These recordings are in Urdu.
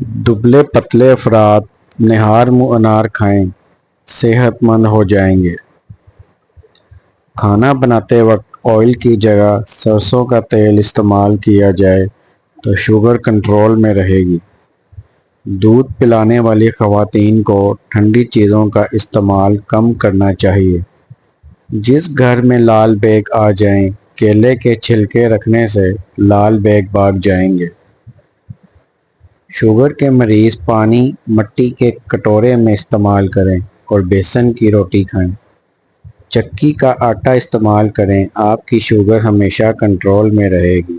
دبلے پتلے افراد نہار منہ انار کھائیں، صحت مند ہو جائیں گے۔ کھانا بناتے وقت آئل کی جگہ سرسوں کا تیل استعمال کیا جائے تو شوگر کنٹرول میں رہے گی۔ دودھ پلانے والی خواتین کو ٹھنڈی چیزوں کا استعمال کم کرنا چاہیے۔ جس گھر میں لال بیگ آ جائیں، کیلے کے چھلکے رکھنے سے لال بیگ بھاگ جائیں گے۔ شوگر کے مریض پانی مٹی کے کٹورے میں استعمال کریں اور بیسن کی روٹی کھائیں۔ چکی کا آٹا استعمال کریں، آپ کی شوگر ہمیشہ کنٹرول میں رہے گی۔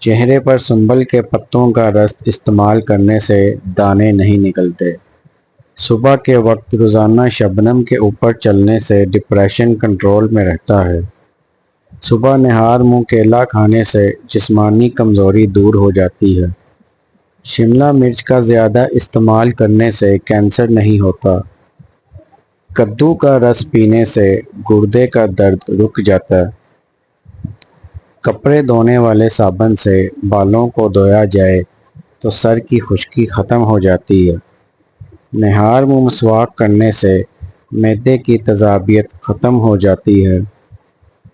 چہرے پر سنبل کے پتوں کا رس استعمال کرنے سے دانے نہیں نکلتے۔ صبح کے وقت روزانہ شبنم کے اوپر چلنے سے ڈپریشن کنٹرول میں رہتا ہے۔ صبح نہار منہ کیلا کھانے سے جسمانی کمزوری دور ہو جاتی ہے۔ شملہ مرچ کا زیادہ استعمال کرنے سے کینسر نہیں ہوتا۔ کدو کا رس پینے سے گردے کا درد رک جاتا ہے۔ کپڑے دھونے والے صابن سے بالوں کو دھویا جائے تو سر کی خشکی ختم ہو جاتی ہے۔ نہار منہ مسواک کرنے سے معدے کی تیزابیت ختم ہو جاتی ہے۔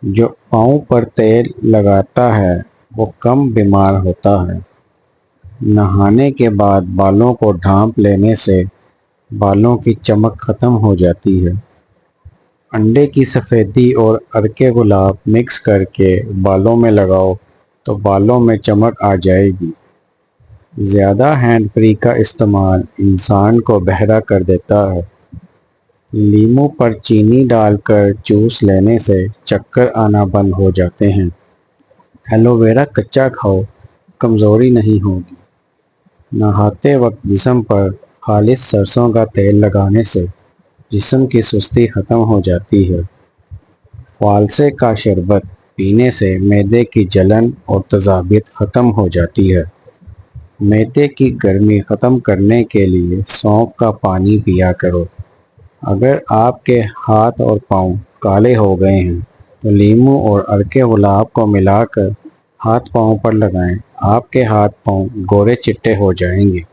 جو پاؤں پر تیل لگاتا ہے وہ کم بیمار ہوتا ہے۔ نہانے کے بعد بالوں کو ڈھانپ لینے سے بالوں کی چمک ختم ہو جاتی ہے۔ انڈے کی سفیدی اور عرق گلاب مکس کر کے بالوں میں لگاؤ تو بالوں میں چمک آ جائے گی۔ زیادہ ہینڈ فری کا استعمال انسان کو بہرا کر دیتا ہے۔ لیموں پر چینی ڈال کر جوس لینے سے چکر آنا بند ہو جاتے ہیں۔ ایلو ویرا کچا کھاؤ، کمزوری نہیں ہوگی۔ نہاتے وقت جسم پر خالص سرسوں کا تیل لگانے سے جسم کی سستی ختم ہو جاتی ہے۔ فالسے کا شربت پینے سے معدے کی جلن اور تیزابیت ختم ہو جاتی ہے۔ معدے کی گرمی ختم کرنے کے لیے سونف کا پانی پیا کرو۔ اگر آپ کے ہاتھ اور پاؤں کالے ہو گئے ہیں تو لیموں اور عرق گلاب کو ملا کر ہاتھ پاؤں پر لگائیں، آپ کے ہاتھ پاؤں گورے چٹے ہو جائیں گے۔